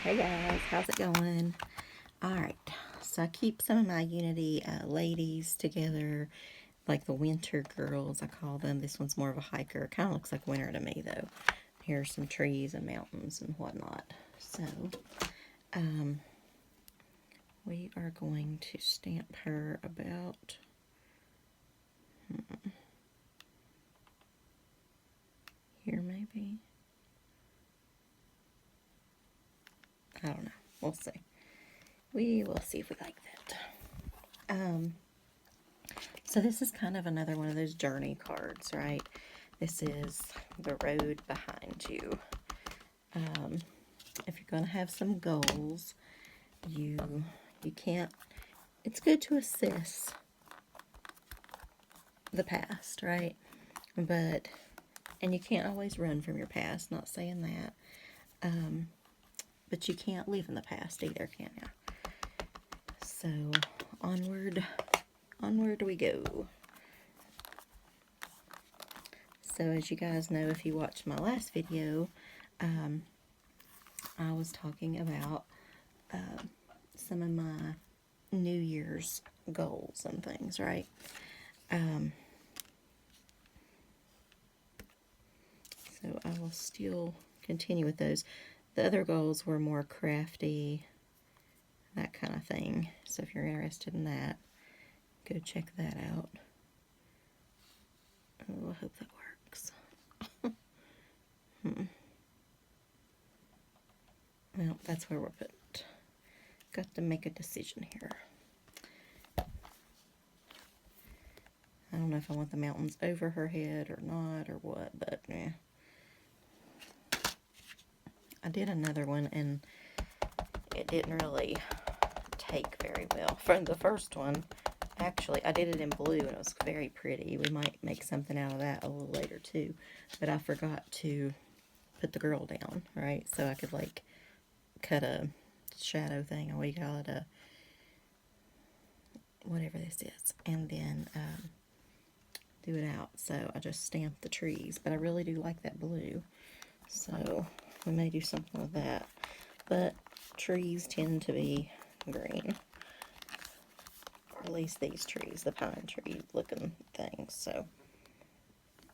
Hey guys, how's it going? Alright, so I keep some of my Unity ladies together, like the winter girls, I call them. This one's more of a hiker. Kind of looks like winter to me, though. Here's some trees and mountains and whatnot. So, we are going to stamp her about here, maybe. I don't know. We'll see. We will see if we like that. So this is kind of another one of those journey cards, right? This is the road behind you. If you're going to have some goals, you can't, it's good to assess the past, right? But, and you can't always run from your past, not saying that. But you can't live in the past either, can you? So, onward we go. So as you guys know, if you watched my last video, I was talking about some of my New Year's goals and things, right? So I will still continue with those. The other goals were more crafty, that kind of thing. So if you're interested in that, go check that out. Oh, I hope that works. Well, that's where we're put. Got to make a decision here. I don't know if I want the mountains over her head or not or what, but yeah. I did another one and it didn't really take very well. From the first one, actually, I did it in blue and it was very pretty. We might make something out of that a little later too. But I forgot to put the girl down, right? So I could like cut a shadow thing, or what do you call it, whatever this is, and then do it out. So I just stamped the trees, but I really do like that blue, so we may do something with that. But trees tend to be green, or at least these trees, the pine tree looking things. So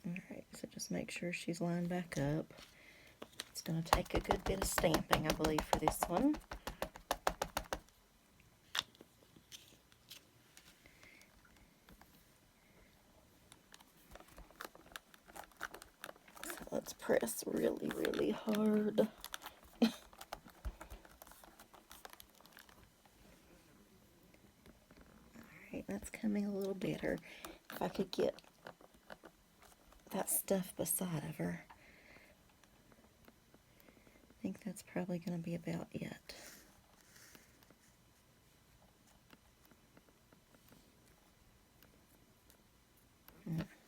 alright, so just make sure she's lined back up. It's going to take a good bit of stamping, I believe, for this one. So let's press really, really hard. Alright, that's coming a little better. If I could get that stuff beside of her. I think that's probably going to be about it.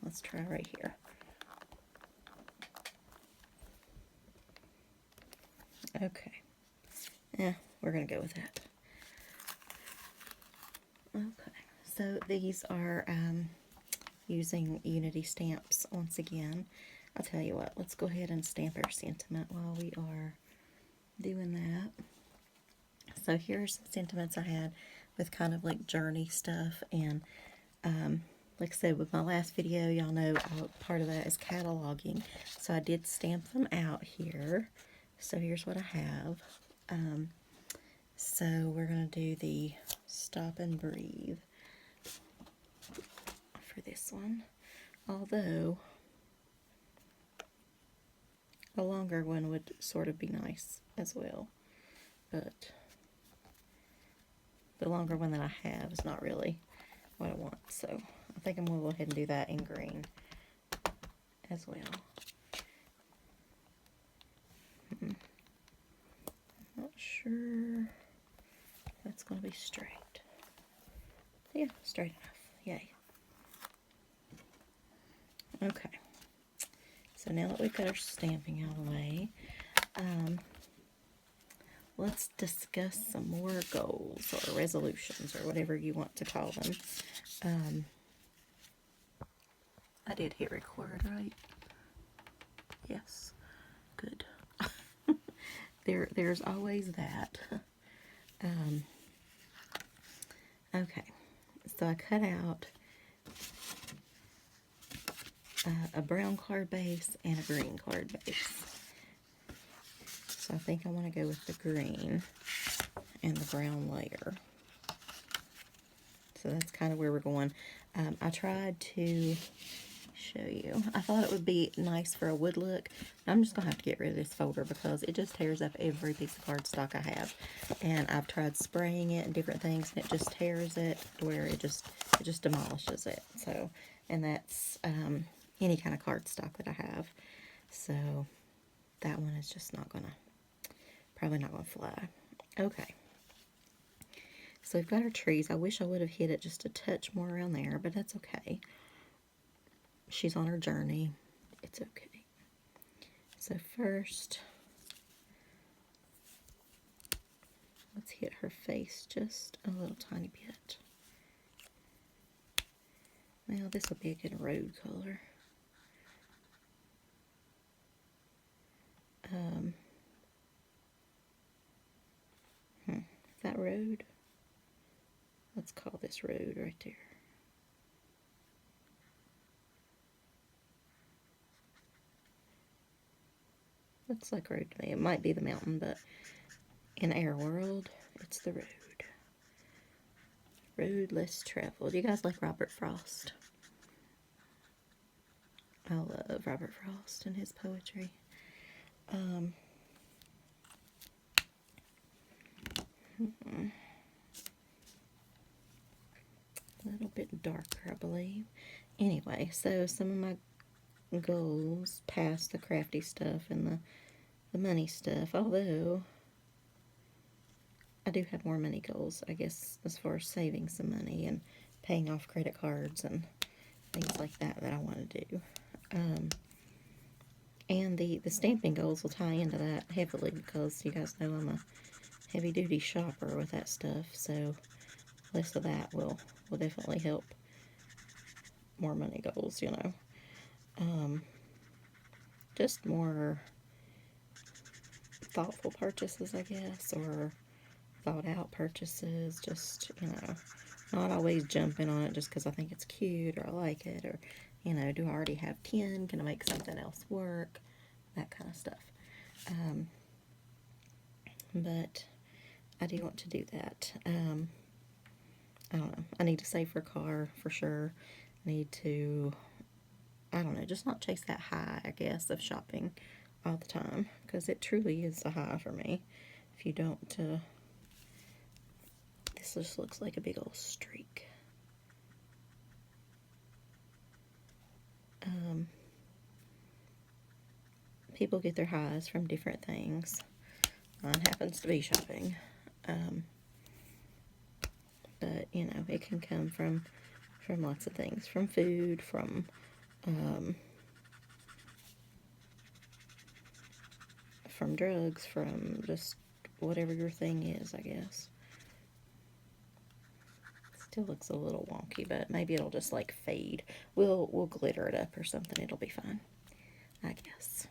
Let's try right here. Okay. Yeah, we're going to go with that. Okay. So these are using Unity stamps once again. I'll tell you what, let's go ahead and stamp our sentiment while we are doing that. So here's some sentiments I had with kind of like journey stuff, and like I said, with my last video, y'all know part of that is cataloging. So I did stamp them out here. So here's what I have. So we're going to do the Stop and Breathe for this one. Although a longer one would sort of be nice as well. But the longer one that I have is not really what I want. So I think I'm going to go ahead and do that in green as well. Not sure if that's going to be straight. Yeah, straight enough. Yay. Okay. So now that we've got our stamping out of the way, let's discuss some more goals or resolutions or whatever you want to call them. I did hit record, right? Yes. Good. there's always that. Okay, so I cut out a brown card base and a green card base. So I think I want to go with the green and the brown layer. So that's kind of where we're going. I tried to show you. I thought it would be nice for a wood look. I'm just going to have to get rid of this folder because it just tears up every piece of cardstock I have. And I've tried spraying it and different things, and it just tears it to where it just demolishes it. So, and that's any kind of cardstock that I have. So that one is just not going to, probably not going to fly. Okay. So we've got our trees. I wish I would have hit it just a touch more around there, but that's okay. She's on her journey. It's okay. So first, let's hit her face just a little tiny bit. Well, this will be a good road color. Is that road? Let's call this road right there. Looks like road to me. It might be the mountain, but in our world, it's the road. Road less traveled. You guys like Robert Frost? I love Robert Frost and his poetry. A little bit darker, I believe. Anyway, so some of my goals past the crafty stuff and the money stuff, although I do have more money goals, I guess, as far as saving some money and paying off credit cards and things like that I want to do. And the stamping goals will tie into that heavily because you guys know I'm a heavy-duty shopper with that stuff, so less of that will definitely help more money goals, you know. Just more thoughtful purchases, I guess, or thought out purchases, just, you know, not always jumping on it just because I think it's cute or I like it, or, you know, do I already have 10? Can I make something else work? That kind of stuff. But I do want to do that. I don't know. I need to save for a car for sure. I need to, I don't know, just not chase that high, I guess, of shopping all the time, because it truly is a high for me. If you don't, this just looks like a big old streak. People get their highs from different things. Mine happens to be shopping. But, you know, it can come from lots of things. From food, from drugs, from just whatever your thing is, I guess. Still looks a little wonky, but maybe it'll just like fade. We'll glitter it up or something. It'll be fine, I guess.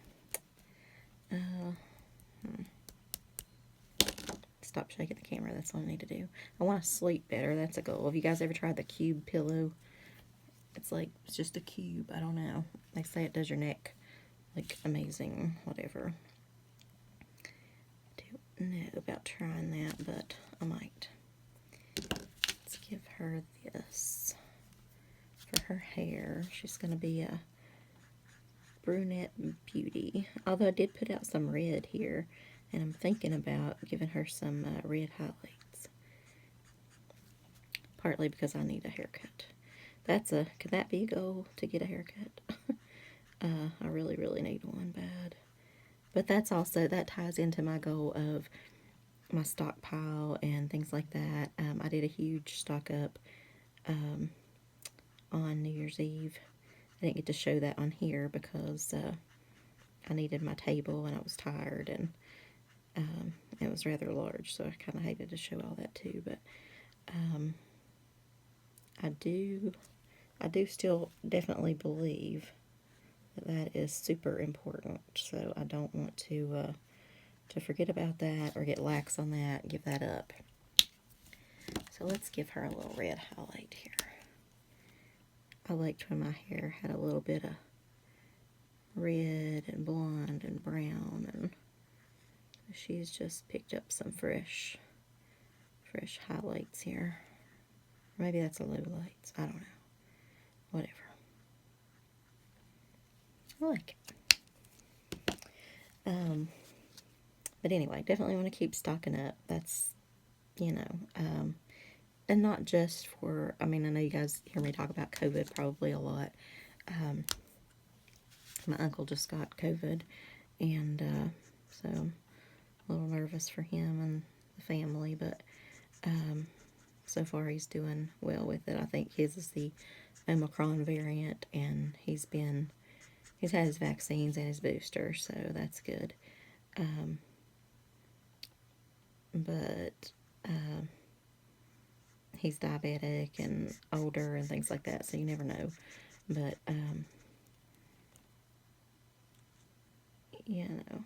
Stop shaking the camera. That's what I need to do. I want to sleep better. That's a goal. Have you guys ever tried the cube pillow? It's just a cube. I don't know. They say it does your neck like amazing, whatever. I don't know about trying that, but I might. Let's give her this for her hair. She's going to be a brunette beauty. Although I did put out some red here, and I'm thinking about giving her some red highlights. Partly because I need a haircut. Could that be a goal, to get a haircut? I really, really need one bad. But that ties into my goal of my stockpile and things like that. I did a huge stock up on New Year's Eve. I didn't get to show that on here because I needed my table and I was tired, and it was rather large, so I kind of hated to show all that too. But I do still definitely believe that is super important. So I don't want to to forget about that or get lax on that, give that up. So let's give her a little red highlight here. I liked when my hair had a little bit of red and blonde and brown, and she's just picked up some fresh highlights here. Maybe that's a low lights. I don't know. Whatever. I like it. But anyway, definitely want to keep stocking up. That's, you know, and not just for, I mean, I know you guys hear me talk about COVID probably a lot. My uncle just got COVID, and so a little nervous for him and the family, but so far he's doing well with it. I think his is the Omicron variant, and he's had his vaccines and his booster, so that's good. But he's diabetic and older and things like that, so you never know. But you know,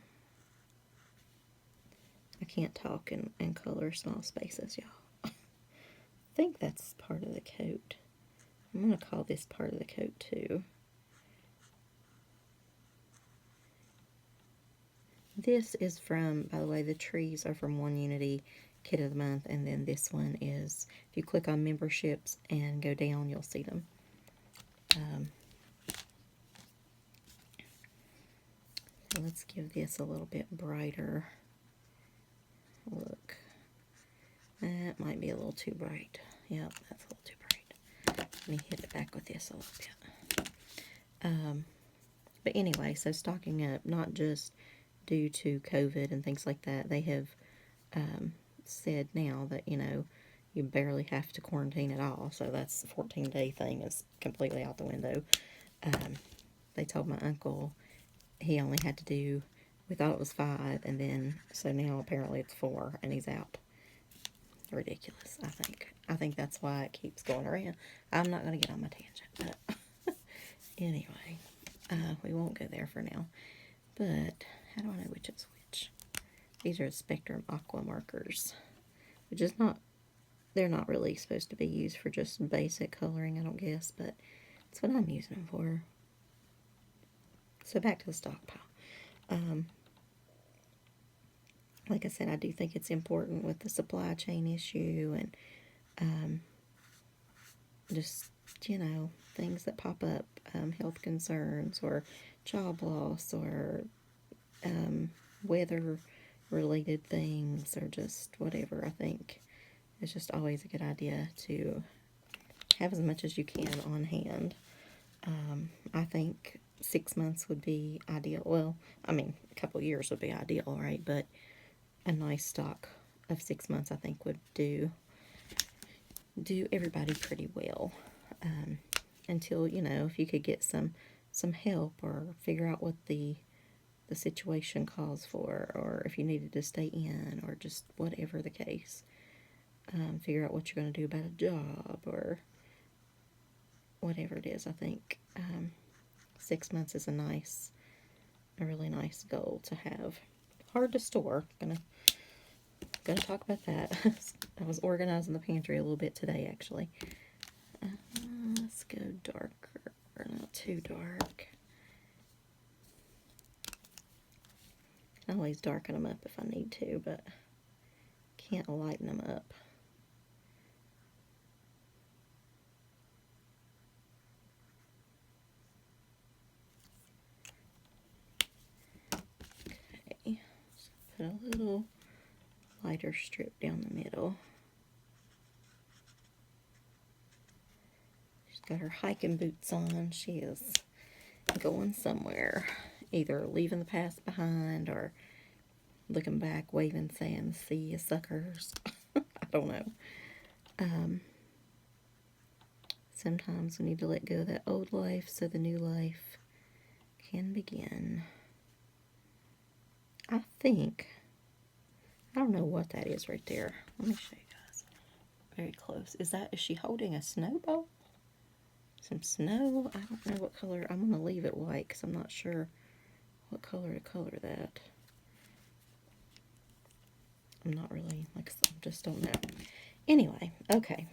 I can't talk and color small spaces, y'all. I think that's part of the coat. I'm going to call this part of the coat too. This is from, by the way, the trees are from One Unity Kit of the Month, and then this one is, if you click on memberships and go down, you'll see them. So let's give this a little bit brighter look. That might be a little too bright. Yep, that's a little too bright. Let me hit it back with this a little bit. But anyway, so stocking up, not just due to COVID and things like that. They have said now that, you know, you barely have to quarantine at all. So that's the 14-day thing is completely out the window. They told my uncle he only had to do, we thought it was 5, and then, so now apparently it's 4, and he's out. Ridiculous, I think. I think that's why it keeps going around. I'm not going to get on my tangent, but anyway, we won't go there for now. But how do I know which is which? These are Spectrum Aqua markers, which is not, they're not really supposed to be used for just basic coloring, I don't guess, but that's what I'm using them for. So back to the stockpile. Like I said, I do think it's important with the supply chain issue and just, you know, things that pop up, health concerns or job loss or weather-related things or just whatever. I think it's just always a good idea to have as much as you can on hand. I think 6 months would be ideal. Well, I mean, a couple of years would be ideal, right? But a nice stock of 6 months, I think, would do everybody pretty well. Until, you know, if you could get some help or figure out what the situation calls for, or if you needed to stay in, or just whatever the case. Figure out what you're going to do about a job or whatever it is. I think 6 months is a really nice goal to have. Hard to store. Gonna talk about that. I was organizing the pantry a little bit today, actually. Let's go darker, not too dark. I can always darken them up if I need to, but can't lighten them up. Okay, so put a little lighter strip down the middle. She's got her hiking boots on. She is going somewhere, either leaving the past behind or looking back, waving, saying, "See you, suckers." I don't know. Sometimes we need to let go of that old life so the new life can begin. I think, I don't know what that is right there. Let me show you guys. Very close. Is she holding a snowball? Some snow? I don't know what color. I'm going to leave it white because I'm not sure what color to color that. I'm not really, like, I just don't know. Anyway, okay.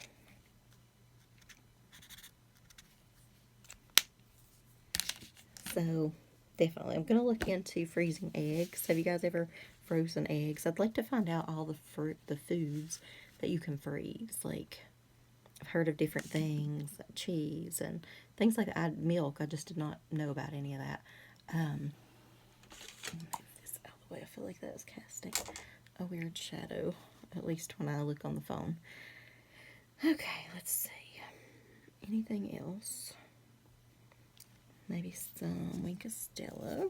So, definitely, I'm going to look into freezing eggs. Have you guys ever frozen eggs? I'd like to find out all the foods that you can freeze. Like, I've heard of different things, cheese and things like that. Milk, I just did not know about any of that. Move this out of the way. I feel like that is casting a weird shadow, at least when I look on the phone. Okay, let's see. Anything else? Maybe some Wink of Stella.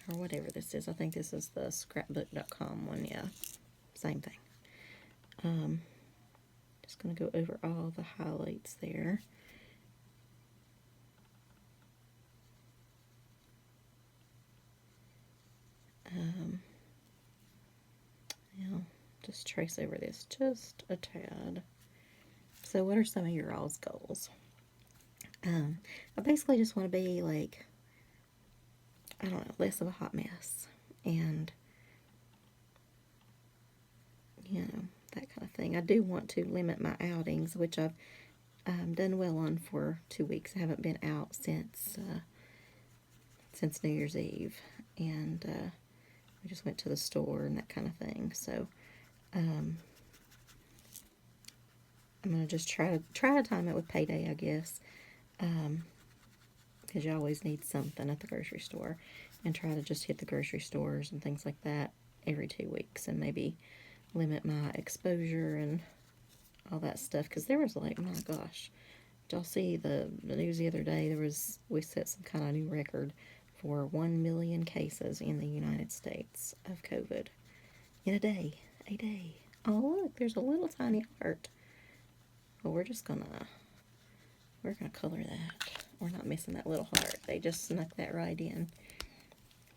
Or whatever this is. I think this is the scrapbook.com one, yeah. Same thing. Just going to go over all the highlights there. Yeah, just trace over this just a tad. So what are some of your all's goals? I basically just want to be like, I don't know, less of a hot mess. And, you know, that kind of thing. I do want to limit my outings, which I've done well on for 2 weeks. I haven't been out since New Year's Eve. And we just went to the store and that kind of thing. So I'm going to just try to time it with payday, I guess. Because you always need something at the grocery store, and try to just hit the grocery stores and things like that every 2 weeks, and maybe limit my exposure and all that stuff. Because there was, like, my gosh, did y'all see the news the other day? We set some kind of new record for 1 million cases in the United States of COVID in a day. Oh, look, there's a little tiny heart. Well, we're gonna color that. We're not missing that little heart. They just snuck that right in.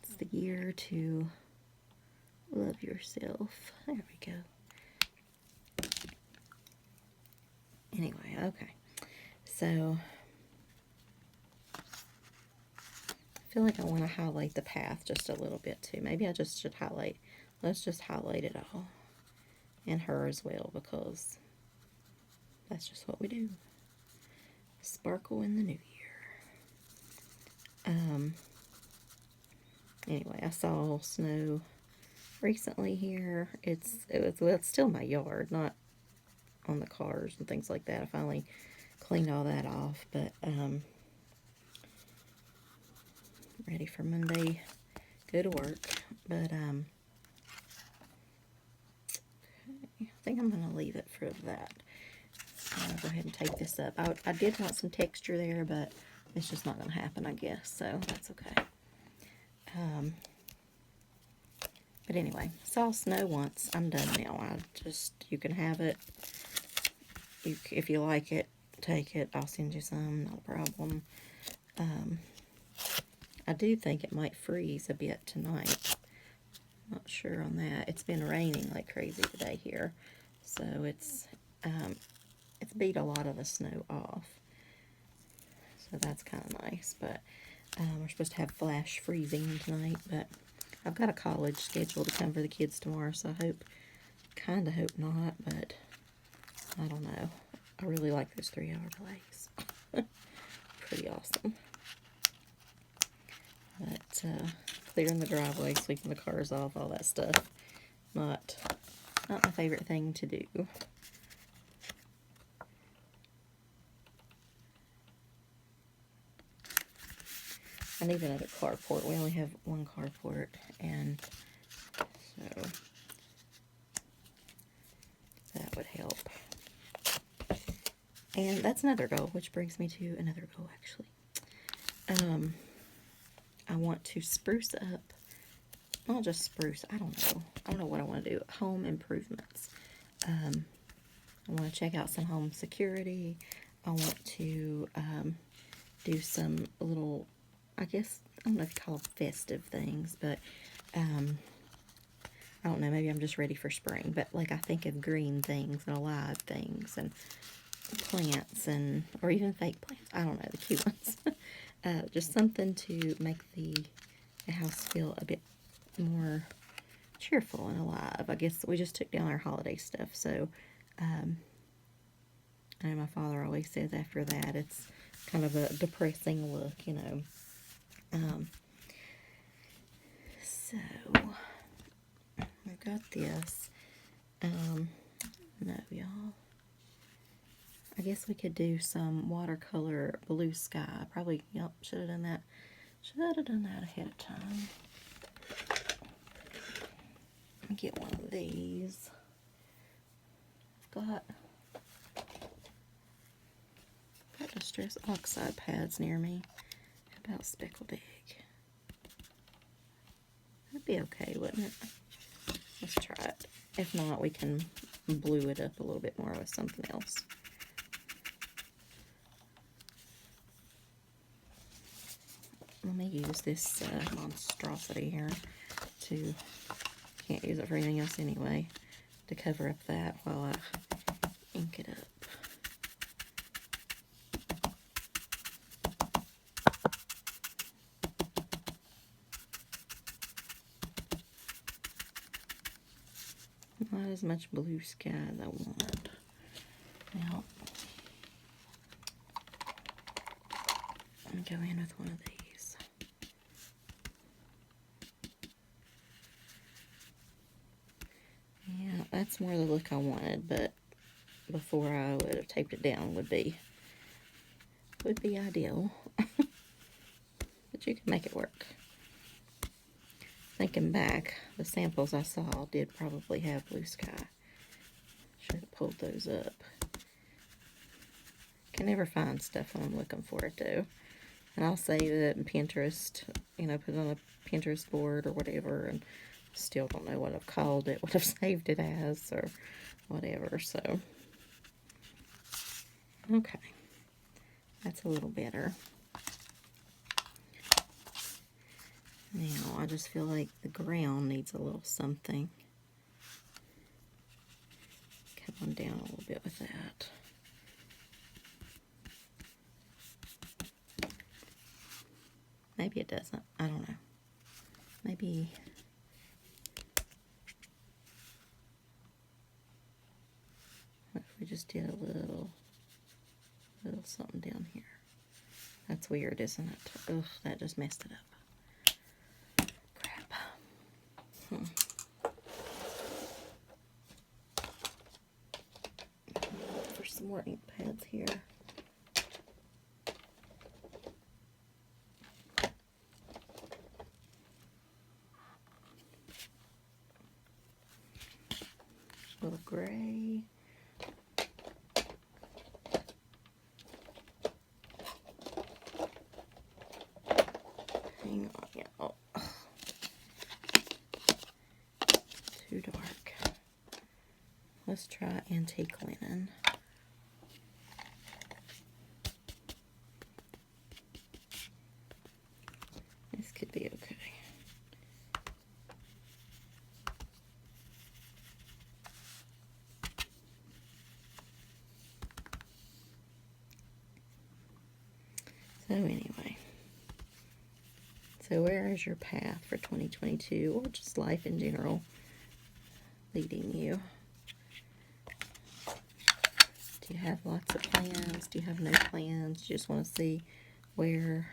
It's the year to love yourself. There we go. Anyway, okay. So, I feel like I want to highlight the path just a little bit too. Maybe I just should let's just highlight it all. And her as well, because that's just what we do. Sparkle in the new year. Anyway, I saw snow recently here. It's still in my yard, not on the cars and things like that. I finally cleaned all that off, but ready for Monday, go to work. But okay, I think I'm gonna leave it for that. I'll go ahead and take this up. I did want some texture there, but it's just not gonna happen, I guess. So that's okay. But anyway, saw snow once. I'm done now. You can have it. If you like it, take it. I'll send you some, no problem. I do think it might freeze a bit tonight. Not sure on that. It's been raining like crazy today here, so it's beat a lot of the snow off. So that's kind of nice. But we're supposed to have flash freezing tonight, but I've got a college schedule to come for the kids tomorrow, so I kind of hope not, but I don't know. I really like those 3-hour delays. Pretty awesome. But clearing the driveway, sweeping the cars off, all that stuff, not my favorite thing to do. I need another carport. We only have one carport, and so that would help. And that's another goal, which brings me to another goal, actually. I want to spruce up, not just spruce, I don't know what I want to do. Home improvements. I want to check out some home security. I want to do some little, I guess, I don't know if you call them festive things, but I don't know, maybe I'm just ready for spring, but like I think of green things and alive things and plants or even fake plants. I don't know, the cute ones. Just something to make the house feel a bit more cheerful and alive. I guess we just took down our holiday stuff, so I know my father always says after that it's kind of a depressing look, you know. So I've got this. No, y'all. I guess we could do some watercolor blue sky. Probably, yep, should have done that. Should have done that ahead of time. Let me get one of these. I've got Distress Oxide pads near me. How about Speckled Egg? That'd be okay, wouldn't it? Let's try it. If not, we can blue it up a little bit more with something else. Let me use this monstrosity here to, can't use it for anything else anyway, to cover up that while I ink it up. Not as much blue sky as I want. Now, I'm going to go in with one of these. Yeah, that's more the look I wanted, but before I would have taped it down would be ideal. But you can make it work. Thinking back, the samples I saw did probably have blue sky. Should have pulled those up. Can never find stuff when I'm looking for it though. And I'll save it in Pinterest, you know, put it on a Pinterest board or whatever, and still don't know what I've called it, what I've saved it as, or whatever, so. Okay. That's a little better. Now, I just feel like the ground needs a little something. Come on down a little bit with that. Maybe it doesn't. I don't know. Maybe... What if we just did a little something down here? That's weird, isn't it? Ugh, that just messed it up. Crap. For some more ink pads here. A little gray. Hang on, yeah. Oh. Too dark. Let's try Antique Linen. This could be okay. So anyway, so where is your path for 2022, or just life in general, leading you? Do you have lots of plans? Do you have no plans? Do you just want to see where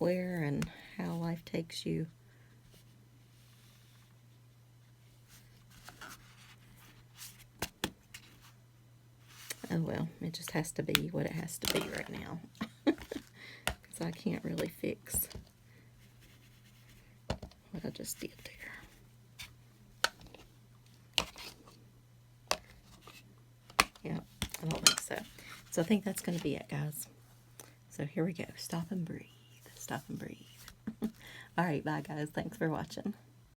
and how life takes you? Oh well, it just has to be what it has to be right now. Because I can't really fix what I just did there. Yeah, I don't think so. So I think that's going to be it, guys. So here we go. Stop and breathe. Stop and breathe. All right, bye, guys. Thanks for watching.